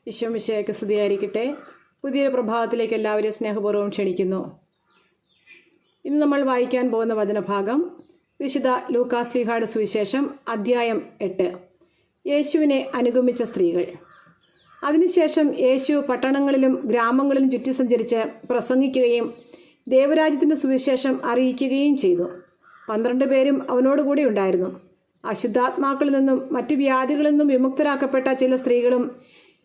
ഈശോമിശിഹായ്ക്ക് സ്തുതിയായിരിക്കട്ടെ. പുതിയൊരു പ്രഭാതത്തിലേക്ക് എല്ലാവരെയും സ്നേഹപൂർവ്വം ക്ഷണിക്കുന്നു. ഇന്ന് നമ്മൾ വായിക്കാൻ പോകുന്ന വചനഭാഗം വിശുദ്ധ ലൂക്കാശ്ലീഹായുടെ സുവിശേഷം അധ്യായം 8. യേശുവിനെ അനുഗമിച്ച സ്ത്രീകൾ. അതിനുശേഷം യേശു പട്ടണങ്ങളിലും ഗ്രാമങ്ങളിലും ചുറ്റി സഞ്ചരിച്ച് പ്രസംഗിക്കുകയും ദൈവരാജ്യത്തിൻ്റെ സുവിശേഷം അറിയിക്കുകയും ചെയ്തു. 12 പേരും അവനോടുകൂടി ഉണ്ടായിരുന്നു. അശുദ്ധാത്മാക്കളിൽ നിന്നും മറ്റു വ്യാധികളിൽ നിന്നും വിമുക്തരാക്കപ്പെട്ട ചില സ്ത്രീകളും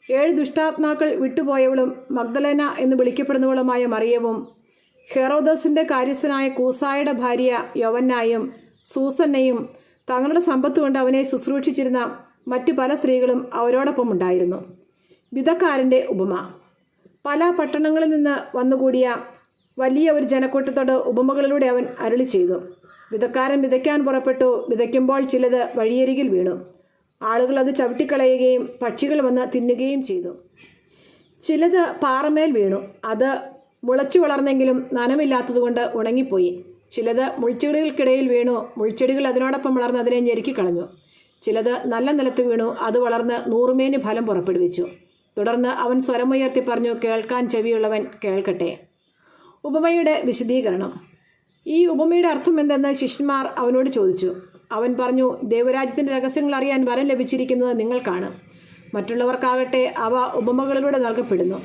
7 ദുഷ്ടാത്മാക്കൾ വിട്ടുപോയവളും മഗ്ദലേന എന്ന് വിളിക്കപ്പെടുന്നവളുമായ മറിയവും ഹെറോദസിൻ്റെ കാര്യസ്ഥനായ കൂസായുടെ ഭാര്യ യവന്നായും സൂസന്നയും തങ്ങളുടെ സമ്പത്ത് കൊണ്ട് അവനെ ശുശ്രൂഷിച്ചിരുന്ന മറ്റു പല സ്ത്രീകളും അവരോടൊപ്പം ഉണ്ടായിരുന്നു. വിധക്കാരൻ്റെ ഉപമ. പല പട്ടണങ്ങളിൽ നിന്ന് വന്നുകൂടിയ വലിയ ഒരു ജനക്കൂട്ടത്തോട് ഉപമകളിലൂടെ അവൻ അരുളി ചെയ്തു. വിധക്കാരൻ വിതയ്ക്കാൻ പുറപ്പെട്ടു. വിതയ്ക്കുമ്പോൾ ചിലത് വഴിയരികിൽ വീണു. ആളുകൾ അത് ചവിട്ടിക്കളയുകയും പക്ഷികൾ വന്ന് തിന്നുകയും ചെയ്തു. ചിലത് പാറമേൽ വീണു. അത് മുളച്ചു വളർന്നെങ്കിലും നനമില്ലാത്തതുകൊണ്ട് ഉണങ്ങിപ്പോയി. ചിലത് മുൾച്ചെടികൾക്കിടയിൽ വീണു. മുൾച്ചെടികൾ അതിനോടൊപ്പം വളർന്ന് അതിനെ ഞെരുക്കിക്കളഞ്ഞു. ചിലത് നല്ല നിലത്ത് വീണു. അത് വളർന്ന് 100 മേനി ഫലം പുറപ്പെടുവിച്ചു. തുടർന്ന് അവൻ സ്വരമുയർത്തി പറഞ്ഞു, കേൾക്കാൻ ചെവിയുള്ളവൻ കേൾക്കട്ടെ. ഉപമയുടെ വിശദീകരണം. ഈ ഉപമയുടെ അർത്ഥം എന്തെന്ന് ശിഷ്യന്മാർ അവനോട് ചോദിച്ചു. അവൻ പറഞ്ഞു, ദൈവരാജ്യത്തിൻ്റെ രഹസ്യങ്ങൾ അറിയാൻ വരം ലഭിച്ചിരിക്കുന്നത് നിങ്ങൾക്കാണ്. മറ്റുള്ളവർക്കാകട്ടെ അവ ഉപമകളിലൂടെ നൽകപ്പെടുന്നു.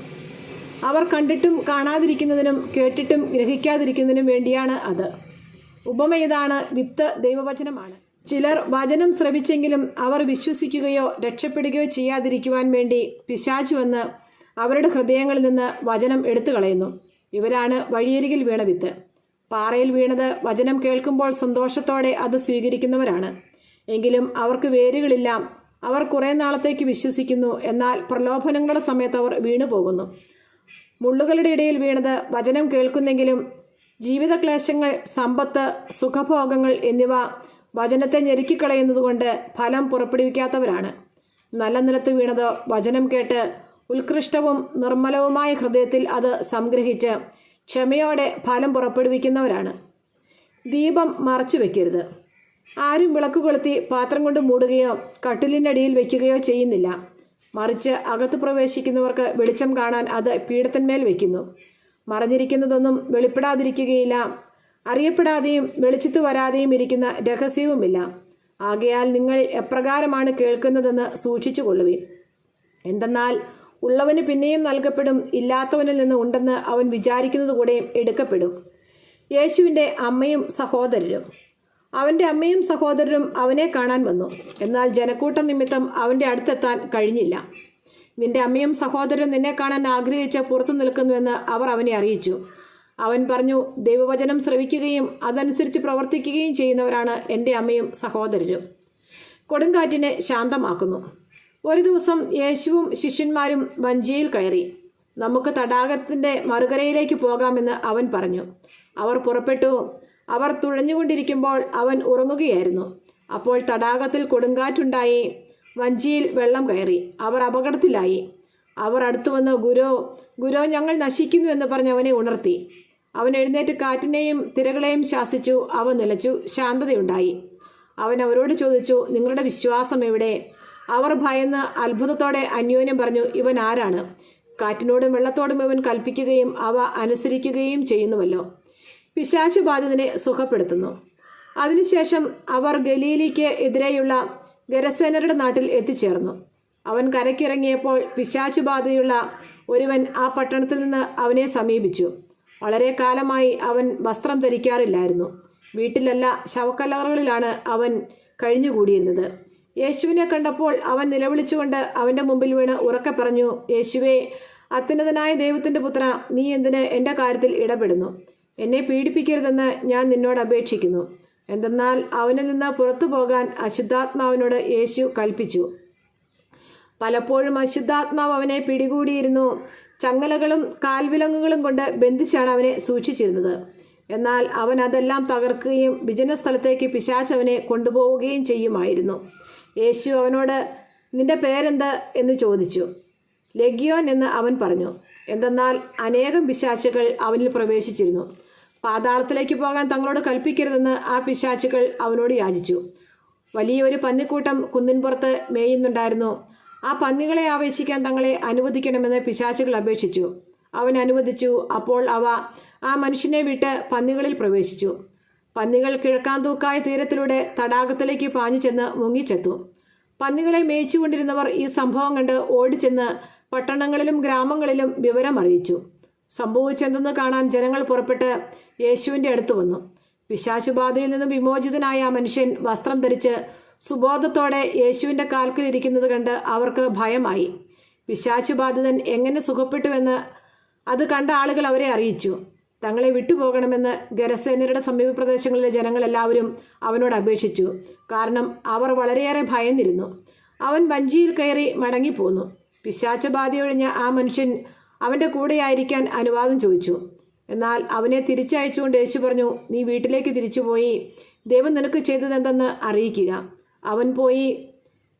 അവർ കണ്ടിട്ടും കാണാതിരിക്കുന്നതിനും കേട്ടിട്ടും ഗ്രഹിക്കാതിരിക്കുന്നതിനും വേണ്ടിയാണ് അത്. ഉപമ ഇതാണ്: വിത്ത് ദൈവവചനമാണ്. ചിലർ വചനം ശ്രവിച്ചെങ്കിലും അവർ വിശ്വസിക്കുകയോ രക്ഷപ്പെടുകയോ ചെയ്യാതിരിക്കുവാൻ വേണ്ടി പിശാച് വന്ന് അവരുടെ ഹൃദയങ്ങളിൽ നിന്ന് വചനം എടുത്തു കളയുന്നു. ഇവരാണ് വഴിയരികിൽ വീണ വിത്ത്. പാറയിൽ വീണത് വചനം കേൾക്കുമ്പോൾ സന്തോഷത്തോടെ അത് സ്വീകരിക്കുന്നവരാണ്. എങ്കിലും അവർക്ക് വേരുകളില്ല. അവർ കുറേ നാളത്തേക്ക് വിശ്വസിക്കുന്നു, എന്നാൽ പ്രലോഭനങ്ങളുടെ സമയത്ത് അവർ വീണുപോകുന്നു. മുള്ളുകളുടെ ഇടയിൽ വീണത് വചനം കേൾക്കുന്നെങ്കിലും ജീവിതക്ലേശങ്ങൾ, സമ്പത്ത്, സുഖഭോഗങ്ങൾ എന്നിവ വചനത്തെ ഞെരുക്കിക്കളയുന്നതുകൊണ്ട് ഫലം പുറപ്പെടുവിക്കാത്തവരാണ്. നല്ല നിലത്ത് വീണത് വചനം കേട്ട് ഉത്കൃഷ്ടവും നിർമ്മലവുമായ ഹൃദയത്തിൽ അത് സംഗ്രഹിച്ച് ക്ഷമയോടെ ഫലം പുറപ്പെടുവിക്കുന്നവരാണ്. ദീപം മറച്ചു വയ്ക്കരുത്. ആരും വിളക്ക് കൊളുത്തി പാത്രം കൊണ്ട് മൂടുകയോ കട്ടിലിനടിയിൽ വയ്ക്കുകയോ ചെയ്യുന്നില്ല. മറിച്ച് അകത്ത് പ്രവേശിക്കുന്നവർക്ക് വെളിച്ചം കാണാൻ അത് പീഠത്തിന്മേൽ വയ്ക്കുന്നു. മറഞ്ഞിരിക്കുന്നതൊന്നും വെളിപ്പെടാതിരിക്കുകയില്ല. അറിയപ്പെടാതെയും വെളിച്ചത്ത് വരാതെയും ഇരിക്കുന്ന രഹസ്യവുമില്ല. ആകയാൽ നിങ്ങൾ എപ്രകാരമാണ് കേൾക്കുന്നതെന്ന് സൂക്ഷിച്ചു കൊള്ളുവിൻ. എന്തെന്നാൽ ഉള്ളവന് പിന്നെയും നൽകപ്പെടും, ഇല്ലാത്തവനിൽ നിന്ന് ഉണ്ടെന്ന് അവൻ വിചാരിക്കുന്നത് കൂടെ എടുക്കപ്പെടും. യേശുവിൻ്റെ അമ്മയും സഹോദരരും. അവൻ്റെ അമ്മയും സഹോദരരും അവനെ കാണാൻ വന്നു. എന്നാൽ ജനക്കൂട്ടം നിമിത്തം അവൻ്റെ അടുത്തെത്താൻ കഴിഞ്ഞില്ല. നിന്റെ അമ്മയും സഹോദരരും നിന്നെ കാണാൻ ആഗ്രഹിച്ച് പുറത്തു നിൽക്കുന്നുവെന്ന് അവർ അവനെ അറിയിച്ചു. അവൻ പറഞ്ഞു, ദൈവവചനം ശ്രവിക്കുകയും അതനുസരിച്ച് പ്രവർത്തിക്കുകയും ചെയ്യുന്നവരാണ് എൻ്റെ അമ്മയും സഹോദരരും. കൊടുങ്കാറ്റിനെ ശാന്തമാക്കുന്നു. ഒരു ദിവസം യേശുവും ശിഷ്യന്മാരും വഞ്ചിയിൽ കയറി. നമുക്ക് തടാകത്തിൻ്റെ മറുകരയിലേക്ക് പോകാമെന്ന് അവൻ പറഞ്ഞു. അവർ പുറപ്പെട്ടു. അവർ തുഴഞ്ഞുകൊണ്ടിരിക്കുമ്പോൾ അവൻ ഉറങ്ങുകയായിരുന്നു. അപ്പോൾ തടാകത്തിൽ കൊടുങ്കാറ്റുണ്ടായി. വഞ്ചിയിൽ വെള്ളം കയറി. അവർ അപകടത്തിലായി. അവർ അടുത്തു വന്ന്, ഗുരോ, ഞങ്ങൾ നശിക്കുന്നു എന്ന് പറഞ്ഞ് അവനെ ഉണർത്തി. അവൻ എഴുന്നേറ്റ് കാറ്റിനെയും തിരകളെയും ശാസിച്ചു. അവ നിലച്ചു. ശാന്തതയുണ്ടായി. അവൻ അവരോട് ചോദിച്ചു, നിങ്ങളുടെ വിശ്വാസം എവിടെ? അവർ ഭയന്ന് അത്ഭുതത്തോടെ അന്യോന്യം പറഞ്ഞു, ഇവൻ ആരാണ്? കാറ്റിനോടും വെള്ളത്തോടും ഇവൻ കൽപ്പിക്കുകയും അവ അനുസരിക്കുകയും ചെയ്യുന്നുവല്ലോ. പിശാച് ബാധിതനെ സുഖപ്പെടുത്തുന്നു. അതിനുശേഷം അവർ ഗലീലിക്ക് എതിരെയുള്ള ഗരസേനരുടെ നാട്ടിൽ എത്തിച്ചേർന്നു. അവൻ കരയ്ക്കിറങ്ങിയപ്പോൾ പിശാച് ബാധയുള്ള ഒരുവൻ ആ പട്ടണത്തിൽ നിന്ന് അവനെ സമീപിച്ചു. വളരെ കാലമായി അവൻ വസ്ത്രം ധരിക്കാറില്ലായിരുന്നു. വീട്ടിലല്ല, ശവക്കല്ലറകളിലാണ് അവൻ കഴിഞ്ഞുകൂടിയിരുന്നത്. യേശുവിനെ കണ്ടപ്പോൾ അവൻ നിലവിളിച്ചുകൊണ്ട് അവൻ്റെ മുമ്പിൽ വീണ് ഉറക്കെ പറഞ്ഞു, യേശുവേ, അത്യുന്നതനായ ദൈവത്തിൻ്റെ പുത്ര, നീ എന്തിന് എൻ്റെ കാര്യത്തിൽ ഇടപെടുന്നു? എന്നെ പീഡിപ്പിക്കരുതെന്ന് ഞാൻ നിന്നോട് അപേക്ഷിക്കുന്നു. എന്തെന്നാൽ അവനിൽ നിന്ന് പുറത്തു പോകാൻ അശുദ്ധാത്മാവിനോട് യേശു കൽപ്പിച്ചു. പലപ്പോഴും അശുദ്ധാത്മാവ് അവനെ പിടികൂടിയിരുന്നു. ചങ്ങലകളും കാൽവിലങ്ങുകളും കൊണ്ട് ബന്ധിച്ചാണ് അവനെ സൂക്ഷിച്ചിരുന്നത്. എന്നാൽ അവൻ അതെല്ലാം തകർക്കുകയും വിജനസ്ഥലത്തേക്ക് പിശാച് അവനെ കൊണ്ടുപോവുകയും ചെയ്യുമായിരുന്നു. യേശു അവനോട്, നിന്റെ പേരെന്ത് എന്ന് ചോദിച്ചു. ലെഗിയോൻ എന്ന് അവൻ പറഞ്ഞു. എന്തെന്നാൽ അനേകം പിശാചുകൾ അവനിൽ പ്രവേശിച്ചിരുന്നു. പാതാളത്തിലേക്ക് പോകാൻ തങ്ങളോട് കൽപ്പിക്കരുതെന്ന് ആ പിശാചുകൾ അവനോട് യാചിച്ചു. വലിയൊരു പന്നിക്കൂട്ടം കുന്നിൻപുറത്ത് മേയുന്നുണ്ടായിരുന്നു. ആ പന്നികളെ ആവേശിക്കാൻ തങ്ങളെ അനുവദിക്കണമെന്ന് പിശാചുകൾ അപേക്ഷിച്ചു. അവൻ അനുവദിച്ചു. അപ്പോൾ അവ ആ മനുഷ്യനെ വിട്ട് പന്നികളിൽ പ്രവേശിച്ചു. പന്നികൾ കിഴക്കാന്തൂക്കായ തീരത്തിലൂടെ തടാകത്തിലേക്ക് പാഞ്ഞു ചെന്ന് മുങ്ങിച്ചെത്തു. പന്നികളെ മേയിച്ചുകൊണ്ടിരുന്നവർ ഈ സംഭവം കണ്ട് ഓടിച്ചെന്ന് പട്ടണങ്ങളിലും ഗ്രാമങ്ങളിലും വിവരം അറിയിച്ചു. സംഭവിച്ചെന്തെന്ന് കാണാൻ ജനങ്ങൾ പുറപ്പെട്ട് യേശുവിൻ്റെ അടുത്ത് വന്നു. പിശാചുബാധയിൽ നിന്നും വിമോചിതനായ ആ മനുഷ്യൻ വസ്ത്രം ധരിച്ച് സുബോധത്തോടെ യേശുവിൻ്റെ കാൽക്കൽ ഇരിക്കുന്നത് കണ്ട് അവർക്ക് ഭയമായി. പിശാചുബാധിതൻ എങ്ങനെ സുഖപ്പെട്ടുവെന്ന് അത് കണ്ട ആളുകൾ അവരെ അറിയിച്ചു. തങ്ങളെ വിട്ടുപോകണമെന്ന് ഗരസേനരുടെ സമീപ പ്രദേശങ്ങളിലെ ജനങ്ങളെല്ലാവരും അവനോട് അപേക്ഷിച്ചു. കാരണം അവർ വളരെയേറെ ഭയന്നിരുന്നു. അവൻ വഞ്ചിയിൽ കയറി മടങ്ങിപ്പോന്നു. പിശാചബാധയൊഴിഞ്ഞ ആ മനുഷ്യൻ അവൻ്റെ കൂടെയായിരിക്കാൻ അനുവാദം ചോദിച്ചു. എന്നാൽ അവനെ തിരിച്ചയച്ചുകൊണ്ട് യേശു പറഞ്ഞു, നീ വീട്ടിലേക്ക് തിരിച്ചുപോയി ദൈവം നിനക്ക് ചെയ്തതെന്തെന്ന് അറിയിക്കുക. അവൻ പോയി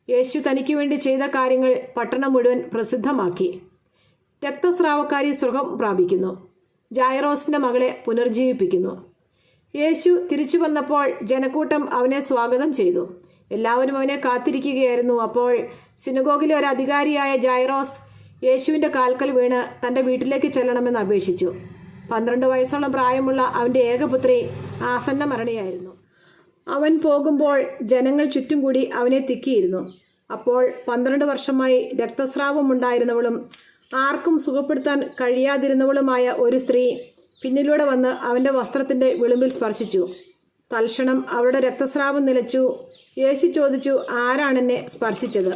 യേശു തനിക്ക് വേണ്ടി ചെയ്ത കാര്യങ്ങൾ പട്ടണം മുഴുവൻ പ്രസിദ്ധമാക്കി. രക്തസ്രാവക്കാരി സുഖം പ്രാപിക്കുന്നു. ജായറോസിൻ്റെ മകളെ പുനർജീവിപ്പിക്കുന്നു. യേശു തിരിച്ചു വന്നപ്പോൾ ജനക്കൂട്ടം അവനെ സ്വാഗതം ചെയ്തു. എല്ലാവരും അവനെ കാത്തിരിക്കുകയായിരുന്നു. അപ്പോൾ സിനഗോഗിലെ ഒരു അധികാരിയായ ജായറോസ് യേശുവിൻ്റെ കാൽക്കൽ വീണ് തൻ്റെ വീട്ടിലേക്ക് ചെല്ലണമെന്ന് അപേക്ഷിച്ചു. 12 വയസ്സോളം പ്രായമുള്ള അവൻ്റെ ഏകപുത്രി ആസന്ന മരണയായിരുന്നു. അവൻ പോകുമ്പോൾ ജനങ്ങൾ ചുറ്റും കൂടി അവനെ തിക്കിയിരുന്നു. അപ്പോൾ 12 വർഷമായി രക്തസ്രാവമുണ്ടായിരുന്നവളും ആർക്കും സുഖപ്പെടുത്താൻ കഴിയാതിരുന്നവളുമായ ഒരു സ്ത്രീ പിന്നിലൂടെ വന്ന് അവൻ്റെ വസ്ത്രത്തിൻ്റെ വിളുമ്പിൽ സ്പർശിച്ചു. തൽക്ഷണം അവളുടെ രക്തസ്രാവം നിലച്ചു. യേശു ചോദിച്ചു, ആരാണെന്നെ സ്പർശിച്ചത്?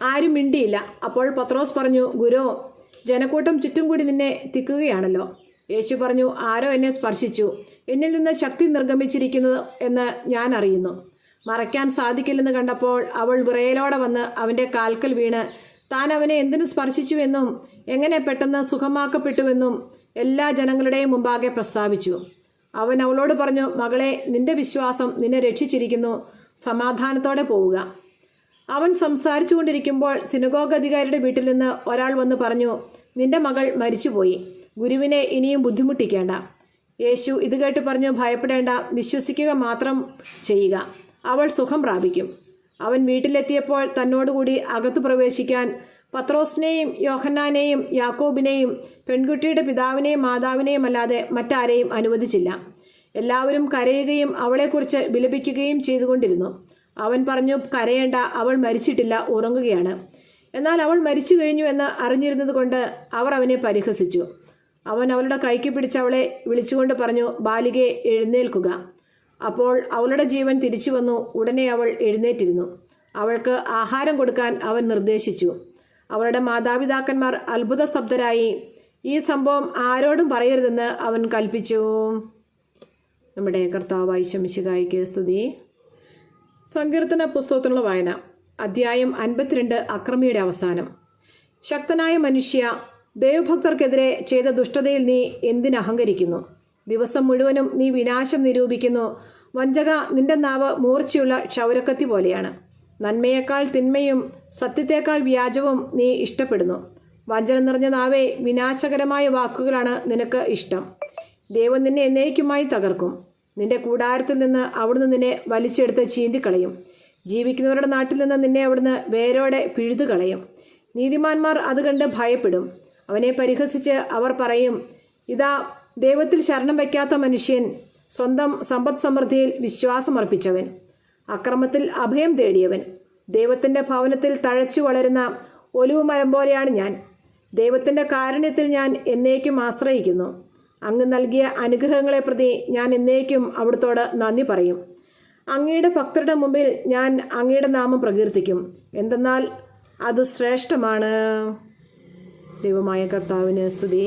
ആരും മിണ്ടിയില്ല. അപ്പോൾ പത്രോസ് പറഞ്ഞു, ഗുരോ, ജനക്കൂട്ടം ചുറ്റും കൂടി നിന്നെ തിക്കുകയാണല്ലോ. യേശു പറഞ്ഞു, ആരോ എന്നെ സ്പർശിച്ചു. എന്നിൽ നിന്ന് ശക്തി നിർഗമിച്ചിരിക്കുന്നത് എന്ന് ഞാൻ അറിയുന്നു. മറയ്ക്കാൻ സാധിക്കില്ലെന്ന് കണ്ടപ്പോൾ അവൾ വിറയലോടെ വന്ന് അവൻ്റെ കാൽക്കൽ വീണ് താൻ അവനെ എന്തിനു സ്പർശിച്ചുവെന്നും എങ്ങനെ പെട്ടെന്ന് സുഖമാക്കപ്പെട്ടുവെന്നും എല്ലാ ജനങ്ങളുടെയും മുമ്പാകെ പ്രസ്താവിച്ചു. അവൻ അവളോട് പറഞ്ഞു, മകളെ, നിന്റെ വിശ്വാസം നിന്നെ രക്ഷിച്ചിരിക്കുന്നു. സമാധാനത്തോടെ പോവുക. അവൻ സംസാരിച്ചു കൊണ്ടിരിക്കുമ്പോൾ സിനഗോഗ് അധികാരിയുടെ വീട്ടിൽ നിന്ന് ഒരാൾ വന്ന് പറഞ്ഞു, നിന്റെ മകൾ മരിച്ചുപോയി. ഗുരുവിനെ ഇനിയും ബുദ്ധിമുട്ടിക്കേണ്ട. യേശു ഇത് കേട്ട് പറഞ്ഞു, ഭയപ്പെടേണ്ട, വിശ്വസിക്കുക മാത്രം ചെയ്യുക, അവൾ സുഖം പ്രാപിക്കും. അവൻ വീട്ടിലെത്തിയപ്പോൾ തന്നോടുകൂടി അകത്തു പ്രവേശിക്കാൻ പത്രോസിനെയും യോഹന്നാനെയും യാക്കോബിനെയും പെൺകുട്ടിയുടെ പിതാവിനെയും മാതാവിനെയും അല്ലാതെ മറ്റാരെയും അനുവദിച്ചില്ല. എല്ലാവരും കരയുകയും അവളെക്കുറിച്ച് വിലപിക്കുകയും ചെയ്തുകൊണ്ടിരുന്നു. അവൻ പറഞ്ഞു, കരയേണ്ട, അവൾ മരിച്ചിട്ടില്ല, ഉറങ്ങുകയാണ്. എന്നാൽ അവൾ മരിച്ചു കഴിഞ്ഞു എന്ന് അറിഞ്ഞിരുന്നത് കൊണ്ട് അവർ അവനെ പരിഹസിച്ചു. അവൻ അവളുടെ കൈക്ക് പിടിച്ച് അവളെ വിളിച്ചുകൊണ്ട് പറഞ്ഞു, ബാലികെ, എഴുന്നേൽക്കുക. അപ്പോൾ അവളുടെ ജീവൻ തിരിച്ചു വന്നു. ഉടനെ അവൾ എഴുന്നേറ്റിരുന്നു. അവൾക്ക് ആഹാരം കൊടുക്കാൻ അവൻ നിർദ്ദേശിച്ചു. അവളുടെ മാതാപിതാക്കന്മാർ അത്ഭുതസ്തബ്ധരായി. ഈ സംഭവം ആരോടും പറയരുതെന്ന് അവൻ കൽപ്പിച്ചു. നമ്മുടെ കർത്താവായ ശമിശിഹായ്ക്ക് സ്തുതി. സങ്കീർത്തന പുസ്തകത്തിനുള്ള വായന. അധ്യായം 52. അക്രമിയുടെ അവസാനം. ശക്തനായ മനുഷ്യ, ദൈവഭക്തർക്കെതിരെ ചെയ്ത ദുഷ്ടതയിൽ നീ എന്തിനഹങ്കരിക്കുന്നു? ദിവസം മുഴുവനും നീ വിനാശം നിരൂപിക്കുന്നു. വഞ്ചക, നിന്റെ നാവ് മൂർച്ചയുള്ള ക്ഷൗരക്കത്തി പോലെയാണ്. നന്മയേക്കാൾ തിന്മയും സത്യത്തേക്കാൾ വ്യാജവും നീ ഇഷ്ടപ്പെടുന്നു. വഞ്ചന നിറഞ്ഞ നാവേ, വിനാശകരമായ വാക്കുകളാണ് നിനക്ക് ഇഷ്ടം. ദൈവം നിന്നെ എന്നേക്കുമായി തകർക്കും. നിന്റെ കൂടാരത്തിൽ നിന്ന് അവിടുന്ന് നിന്നെ വലിച്ചെടുത്ത് ചീന്തിക്കളയും. ജീവിക്കുന്നവരുടെ നാട്ടിൽ നിന്ന് നിന്നെ അവിടുന്ന് വേരോടെ പിഴുതുകളയും. നീതിമാന്മാർ അത് കണ്ട് ഭയപ്പെടും. അവനെ പരിഹസിച്ച് അവർ പറയും, ഇതാ ദൈവത്തിൽ ശരണം വയ്ക്കാത്ത മനുഷ്യൻ, സ്വന്തം സമ്പദ് സമൃദ്ധിയിൽ വിശ്വാസമർപ്പിച്ചവൻ, അക്രമത്തിൽ അഭയം തേടിയവൻ. ദൈവത്തിൻ്റെ ഭവനത്തിൽ തഴച്ചു വളരുന്ന ഒലിവ് മരം പോലെയാണ് ഞാൻ. ദൈവത്തിൻ്റെ കാരുണ്യത്തിൽ ഞാൻ എന്നേക്കും ആശ്രയിക്കുന്നു. അങ്ങ് നൽകിയ അനുഗ്രഹങ്ങളെ പ്രതി ഞാൻ എന്നേക്കും അവിടുത്തോട് നന്ദി പറയും. അങ്ങയുടെ ഭക്തരുടെ മുമ്പിൽ ഞാൻ അങ്ങയുടെ നാമം പ്രകീർത്തിക്കും. എന്തെന്നാൽ അത് ശ്രേഷ്ഠമാണ്. ദൈവമായ കർത്താവിന് സ്തുതി.